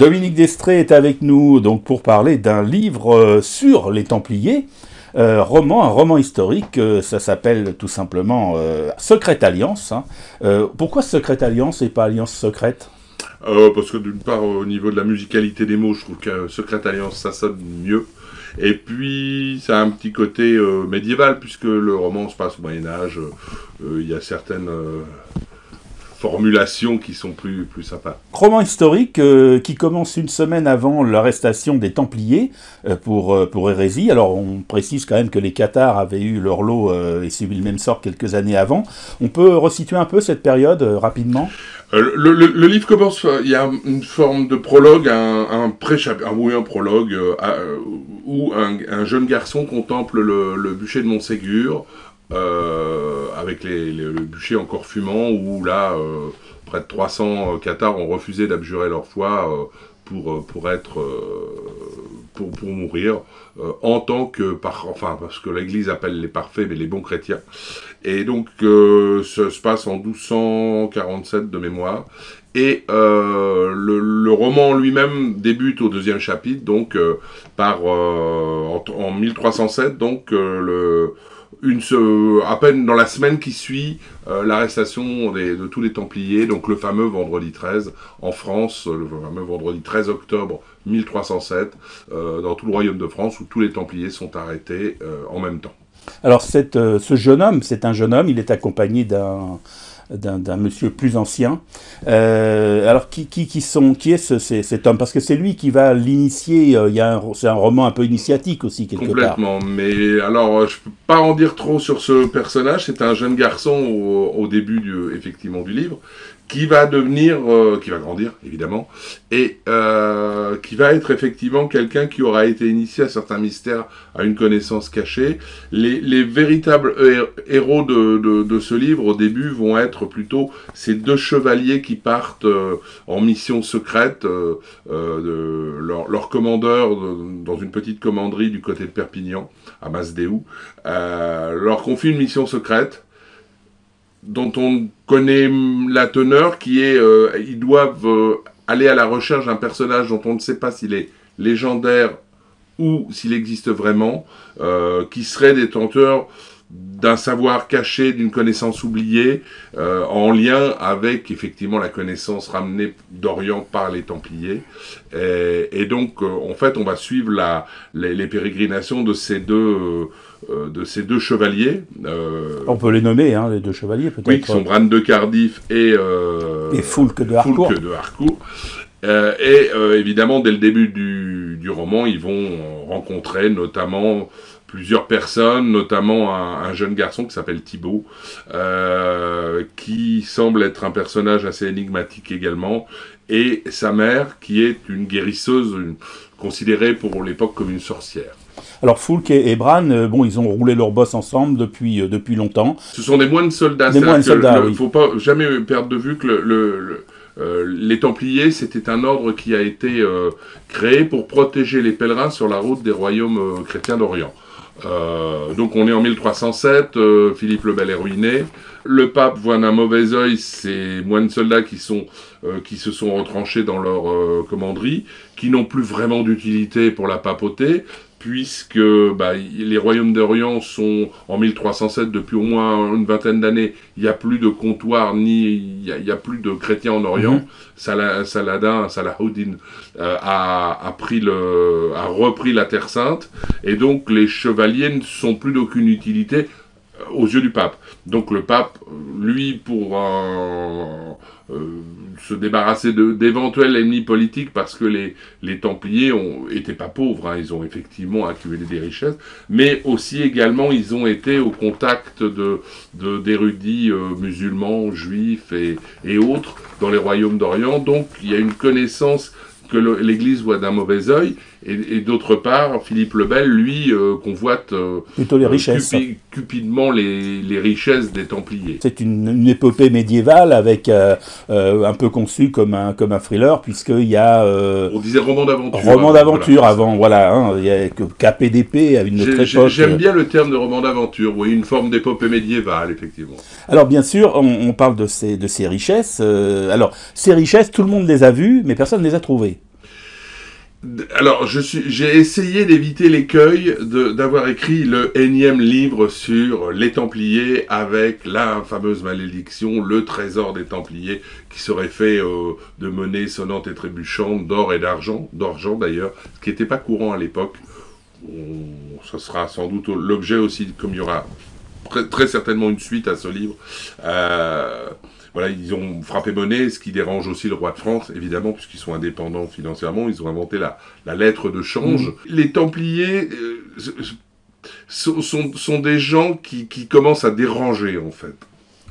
Dominique Destrée est avec nous donc pour parler d'un livre sur les Templiers, un roman historique, ça s'appelle tout simplement Secrète Alliance. Hein. Pourquoi Secrète Alliance et pas Alliance Secrète ? Parce que d'une part, au niveau de la musicalité des mots, je trouve que Secrète Alliance, ça sonne mieux. Et puis, ça a un petit côté médiéval, puisque le roman se passe au Moyen-Âge. Il y a certaines formulations qui sont plus sympas. Roman historique qui commence une semaine avant l'arrestation des Templiers pour hérésie. Alors, on précise quand même que les Cathares avaient eu leur lot et subi le même sort quelques années avant. On peut resituer un peu cette période rapidement ? Le livre commence, il y a une forme de prologue, un prologue, où un jeune garçon contemple le bûcher de Montségur, avec le bûcher encore fumant, où là, près de 300 Cathares ont refusé d'abjurer leur foi pour mourir, en tant que, parce que l'Église appelle les parfaits, mais les bons chrétiens. Et donc, ça se passe en 1247 de mémoire. Et le roman lui-même débute au 2e chapitre, donc en 1307, donc à peine dans la semaine qui suit l'arrestation de tous les Templiers, donc le fameux vendredi 13 en France, le fameux vendredi 13 octobre 1307, dans tout le royaume de France, où tous les Templiers sont arrêtés en même temps. Alors ce jeune homme, c'est un jeune homme, il est accompagné d'un monsieur plus ancien. Alors qui est cet homme ? Parce que c'est lui qui va l'initier. C'est un roman un peu initiatique aussi quelque part. Complètement. Mais alors je peux pas en dire trop sur ce personnage. C'est un jeune garçon au début effectivement du livre qui va qui va grandir évidemment et qui va être effectivement quelqu'un qui aura été initié à certains mystères, à une connaissance cachée. Les véritables héros de ce livre au début vont être plutôt ces deux chevaliers qui partent en mission secrète, leur commandeur dans une petite commanderie du côté de Perpignan, à Masdéou, leur confie une mission secrète dont on connaît la teneur, qui est ils doivent aller à la recherche d'un personnage dont on ne sait pas s'il est légendaire ou s'il existe vraiment, qui serait détenteur d'un savoir caché, d'une connaissance oubliée, en lien avec effectivement la connaissance ramenée d'Orient par les Templiers. Et donc, en fait, on va suivre les pérégrinations de ces deux chevaliers. On peut les nommer, hein, les deux chevaliers peut-être. Oui, qui sont Bran de Cardiff et Foulques de Harcourt. Évidemment, dès le début du roman, ils vont rencontrer notamment plusieurs personnes, notamment un jeune garçon qui s'appelle Thibaut, qui semble être un personnage assez énigmatique également, et sa mère, qui est une guérisseuse, considérée pour l'époque comme une sorcière. Alors Foulques et Bran, ils ont roulé leur bosse ensemble depuis longtemps. Ce sont des moines soldats. Des moines soldats, oui. Faut pas jamais perdre de vue que les Templiers, c'était un ordre qui a été créé pour protéger les pèlerins sur la route des royaumes chrétiens d'Orient. Donc on est en 1307, Philippe le Bel est ruiné. Le pape voit d'un mauvais œil ces moines soldats qui se sont retranchés dans leur commanderie, qui n'ont plus vraiment d'utilité pour la papauté, puisque les royaumes d'Orient sont en 1307 depuis au moins une vingtaine d'années. Il n'y a plus de comptoir, il y a plus de chrétiens en Orient. Salahuddin a repris la Terre Sainte, et donc les chevaliers ne sont plus d'aucune utilité aux yeux du pape. Donc le pape, lui, pour se débarrasser d'éventuels ennemis politiques, parce que les Templiers étaient pas pauvres, hein, ils ont effectivement accumulé des richesses, mais aussi également ils ont été au contact d'érudits musulmans, juifs et autres dans les royaumes d'Orient. Donc il y a une connaissance que l'Église voit d'un mauvais œil, et d'autre part, Philippe le Bel, lui, convoite plutôt les richesses. Cupidement les richesses des Templiers. C'est une épopée médiévale avec un peu conçue comme un thriller, puisqu'il y a... on disait roman d'aventure. Roman d'aventure avant, voilà. Hein, il y a KPDP à une autre époque. J'aime bien le terme de roman d'aventure, oui, une forme d'épopée médiévale, effectivement. Alors bien sûr, on parle de ces richesses. Alors, ces richesses, tout le monde les a vues, mais personne ne les a trouvées. Alors, j'ai essayé d'éviter l'écueil d'avoir écrit le énième livre sur les Templiers avec la fameuse malédiction, le trésor des Templiers, qui serait fait de monnaies sonnantes et trébuchantes, d'or et d'argent d'ailleurs, ce qui n'était pas courant à l'époque. Ce sera sans doute l'objet aussi, comme il y aura très certainement une suite à ce livre. Voilà, ils ont frappé monnaie, ce qui dérange aussi le roi de France, évidemment, puisqu'ils sont indépendants financièrement. Ils ont inventé la lettre de change. Les Templiers sont des gens qui commencent à déranger, en fait.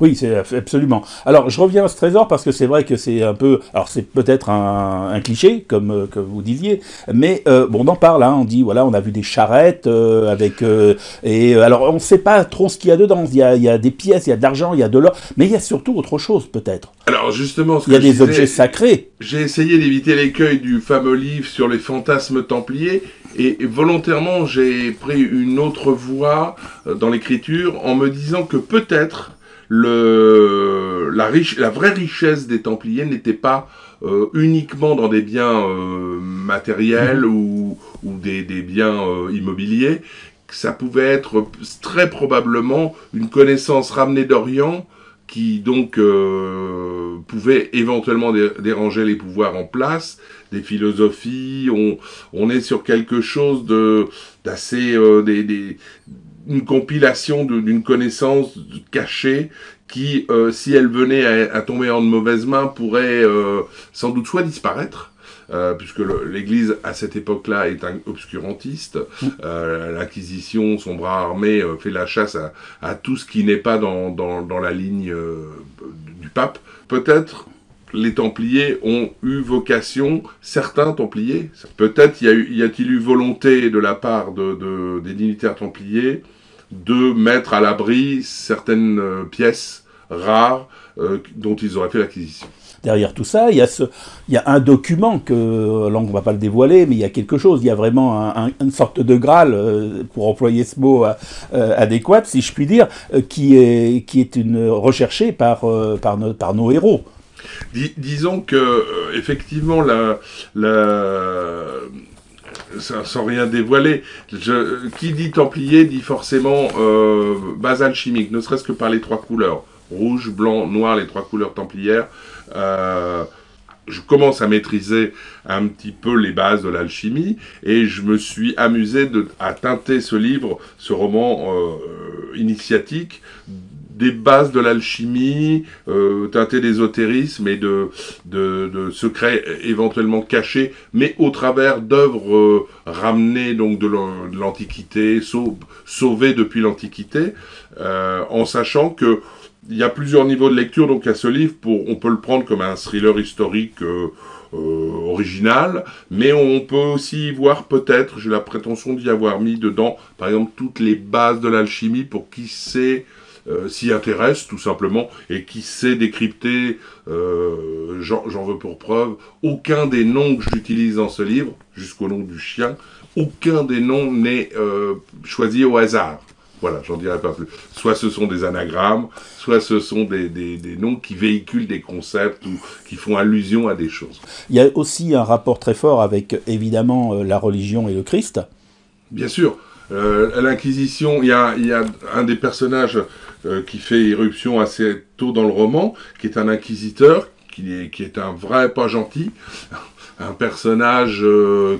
Oui, c'est absolument. Alors, je reviens à ce trésor parce que c'est vrai que c'est un peu... Alors, c'est peut-être un cliché, comme que vous disiez, mais bon, on en parle, hein, on dit, voilà, on a vu des charrettes avec... alors, on ne sait pas trop ce qu'il y a dedans. Il y a des pièces, il y a de l'argent, il y a de l'or, mais il y a surtout autre chose, peut-être. Alors, justement, il y a des objets sacrés. J'ai essayé d'éviter l'écueil du fameux livre sur les fantasmes templiers, et volontairement, j'ai pris une autre voie dans l'écriture en me disant que peut-être... la vraie richesse des Templiers n'était pas uniquement dans des biens matériels ou des biens immobiliers. Ça pouvait être très probablement une connaissance ramenée d'Orient qui donc pouvait éventuellement déranger les pouvoirs en place, des philosophies. On est sur quelque chose d'assez... une compilation d'une connaissance cachée qui, si elle venait à tomber en de mauvaises mains, pourrait sans doute soit disparaître, puisque l'Église, à cette époque-là, est obscurantiste. L'Inquisition, son bras armé, fait la chasse à tout ce qui n'est pas dans la ligne du pape. Peut-être les Templiers ont eu vocation, certains Templiers, peut-être y a-t-il eu volonté de la part des dignitaires Templiers de mettre à l'abri certaines pièces rares dont ils auraient fait l'acquisition. Derrière tout ça, il y a un document que, là on ne va pas le dévoiler, mais il y a quelque chose, il y a vraiment une sorte de Graal, pour employer ce mot adéquat, si je puis dire, qui est recherché par nos héros. Disons que, effectivement, sans rien dévoiler, qui dit Templier dit forcément base alchimique, ne serait-ce que par les trois couleurs. Rouge, blanc, noir, les trois couleurs templières. Je commence à maîtriser un petit peu les bases de l'alchimie et je me suis amusé à teinter ce roman initiatique, des bases de l'alchimie, teinté d'ésotérisme et de secrets éventuellement cachés, mais au travers d'œuvres ramenées donc de l'Antiquité, sauvées depuis l'Antiquité, en sachant que il y a plusieurs niveaux de lecture, donc à ce livre, on peut le prendre comme un thriller historique original, mais on peut aussi voir peut-être, j'ai la prétention d'y avoir mis dedans, par exemple, toutes les bases de l'alchimie pour qui sait s'y intéresse tout simplement et qui sait décrypter, j'en veux pour preuve, aucun des noms que j'utilise dans ce livre, jusqu'au nom du chien, aucun des noms n'est choisi au hasard. Voilà, j'en dirai pas plus. Soit ce sont des anagrammes, soit ce sont des noms qui véhiculent des concepts ou qui font allusion à des choses. Il y a aussi un rapport très fort avec, évidemment, la religion et le Christ. Bien sûr. À l'Inquisition, il y a un des personnages qui fait irruption assez tôt dans le roman, qui est un inquisiteur, qui est un vrai pas gentil, un personnage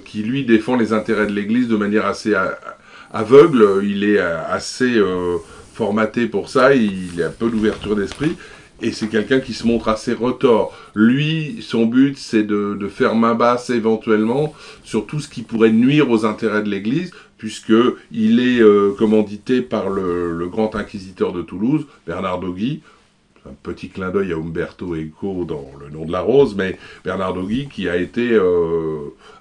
qui, lui, défend les intérêts de l'Église de manière assez aveugle. Il est assez formaté pour ça, il a peu d'ouverture d'esprit, et c'est quelqu'un qui se montre assez retors. Lui, son but, c'est de faire main basse éventuellement sur tout ce qui pourrait nuire aux intérêts de l'Église, puisqu'il est commandité par le grand inquisiteur de Toulouse, Bernardo Gui. Un petit clin d'œil à Umberto Eco dans Le Nom de la Rose, mais Bernardo Gui, qui a été,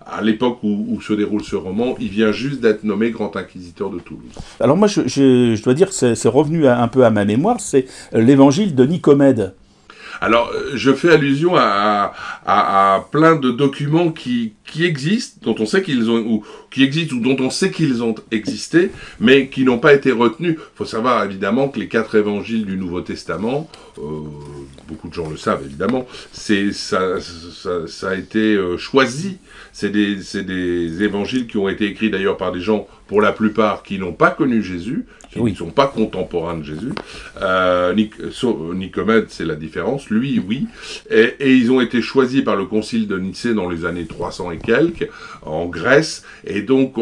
à l'époque où se déroule ce roman, il vient juste d'être nommé grand inquisiteur de Toulouse. Alors moi, je dois dire que c'est revenu un peu à ma mémoire, c'est l'évangile de Nicomède. Alors, je fais allusion à plein de documents qui existent, dont on sait qu'ils ont, ou qui existent ou dont on sait qu'ils ont existé, mais qui n'ont pas été retenus. Il faut savoir évidemment que les 4 évangiles du Nouveau Testament, beaucoup de gens le savent évidemment, ça a été choisi. C'est des évangiles qui ont été écrits d'ailleurs par des gens, pour la plupart, qui n'ont pas connu Jésus, qui ne sont pas contemporains de Jésus. Nicomède, c'est la différence. Lui, oui. Et ils ont été choisis par le concile de Nicée dans les années 300 et quelques, en Grèce. Et donc,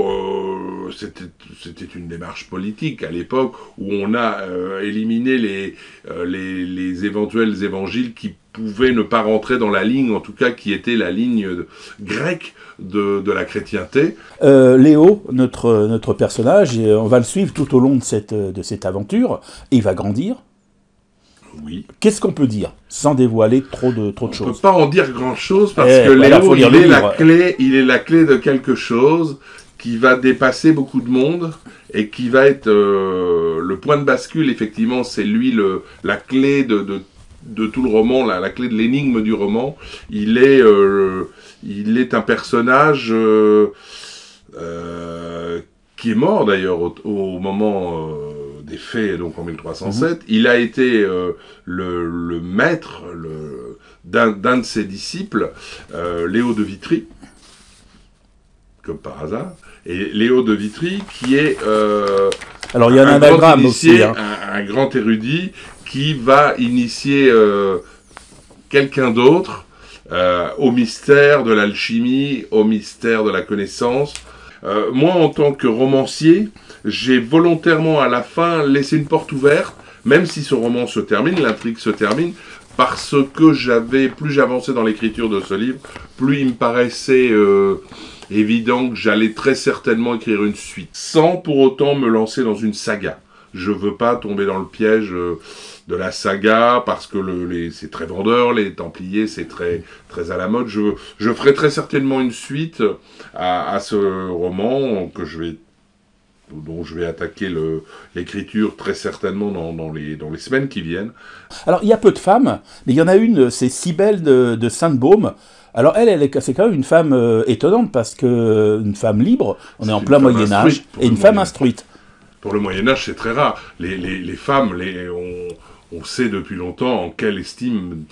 c'était une démarche politique à l'époque où on a éliminé les éventuels évangiles qui pouvaient ne pas rentrer dans la ligne, en tout cas qui était la ligne grecque de la chrétienté. Léo, notre personnage, on va le suivre tout au long de cette aventure, et il va grandir. Oui. Qu'est-ce qu'on peut dire, sans dévoiler trop de choses? On ne peut pas en dire grand-chose, parce que Léo, il est la clé de quelque chose qui va dépasser beaucoup de monde, et qui va être le point de bascule, effectivement, c'est lui la clé de tout le roman, la clé de l'énigme du roman. Il est un personnage qui est mort d'ailleurs au moment des faits, donc en 1307. Il a été le maître d'un de ses disciples, Léo de Vitry, comme par hasard. Et Léo de Vitry, qui est alors il y a un anagramme aussi, un grand érudit, qui va initier quelqu'un d'autre au mystère de l'alchimie, au mystère de la connaissance. Moi, en tant que romancier, j'ai volontairement à la fin laissé une porte ouverte, même si ce roman se termine, l'intrigue se termine, parce que plus j'avançais dans l'écriture de ce livre, plus il me paraissait évident que j'allais très certainement écrire une suite, sans pour autant me lancer dans une saga. Je veux pas tomber dans le piège de la saga, parce que c'est très vendeur, les Templiers, c'est très, très à la mode. Je ferai très certainement une suite à ce roman, dont je vais attaquer l'écriture très certainement dans les semaines qui viennent. Alors, il y a peu de femmes, mais il y en a une, c'est Cybèle de Sainte-Baume. Alors c'est quand même une femme étonnante, parce que une femme libre, on est en plein Moyen-Âge, et une femme instruite. Pour le Moyen-Âge, c'est très rare. Les femmes, on sait depuis longtemps en quelle estime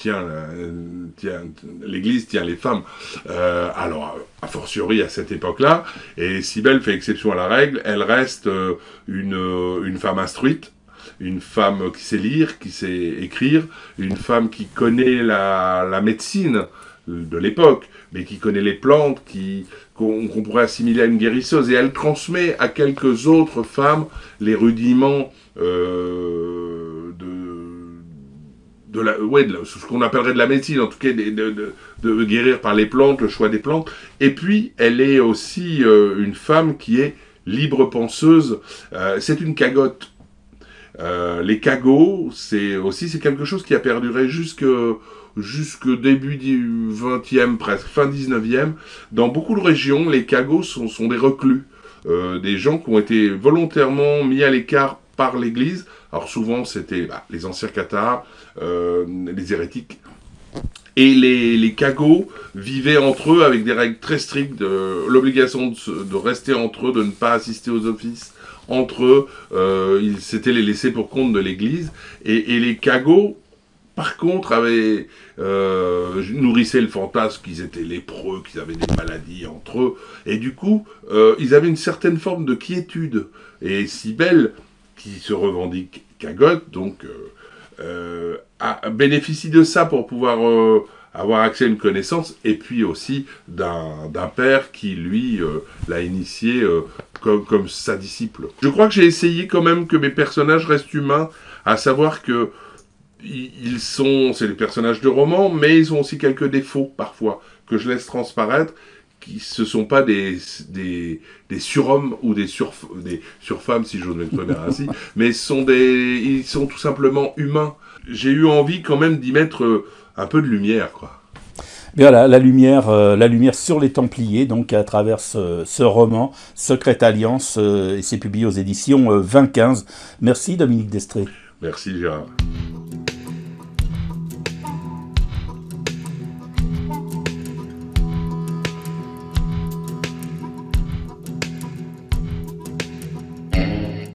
l'Église tient les femmes. Alors, a fortiori à cette époque-là, et Cybèle fait exception à la règle, elle reste une femme instruite, une femme qui sait lire, qui sait écrire, une femme qui connaît la médecine de l'époque, mais qui connaît les plantes, qu'on pourrait assimiler à une guérisseuse, et elle transmet à quelques autres femmes les rudiments ce qu'on appellerait de la médecine, en tout cas de guérir par les plantes, le choix des plantes. Et puis, elle est aussi une femme qui est libre penseuse. C'est une cagotte. Les cagots, c'est quelque chose qui a perduré jusque début du 20e, presque fin 19e. Dans beaucoup de régions, les cagots sont des reclus. Des gens qui ont été volontairement mis à l'écart par l'Église. Alors souvent, c'était les anciens cathares, les hérétiques. Et les cagots vivaient entre eux avec des règles très strictes, l'obligation de rester entre eux, de ne pas assister aux offices entre eux. C'était les laissés pour compte de l'Église. Et les cagots, par contre, nourrissaient le fantasme qu'ils étaient lépreux, qu'ils avaient des maladies entre eux. Et du coup, ils avaient une certaine forme de quiétude. Et Cybèle, qui se revendique cagotte, donc bénéficie de ça pour pouvoir avoir accès à une connaissance, et puis aussi d'un père qui, lui, l'a initié comme sa disciple. Je crois que j'ai essayé quand même que mes personnages restent humains, à savoir que c'est des personnages de roman, mais ils ont aussi quelques défauts, parfois, que je laisse transparaître, qui ne sont pas des surhommes ou des surfemmes, si j'ose m'exprimer ainsi, mais ils sont tout simplement humains. J'ai eu envie quand même d'y mettre un peu de lumière, quoi. Voilà, la lumière sur les Templiers, donc à travers ce roman, Secrète Alliance, et c'est publié aux éditions 2015. Merci Dominique Destré. Merci Gérard.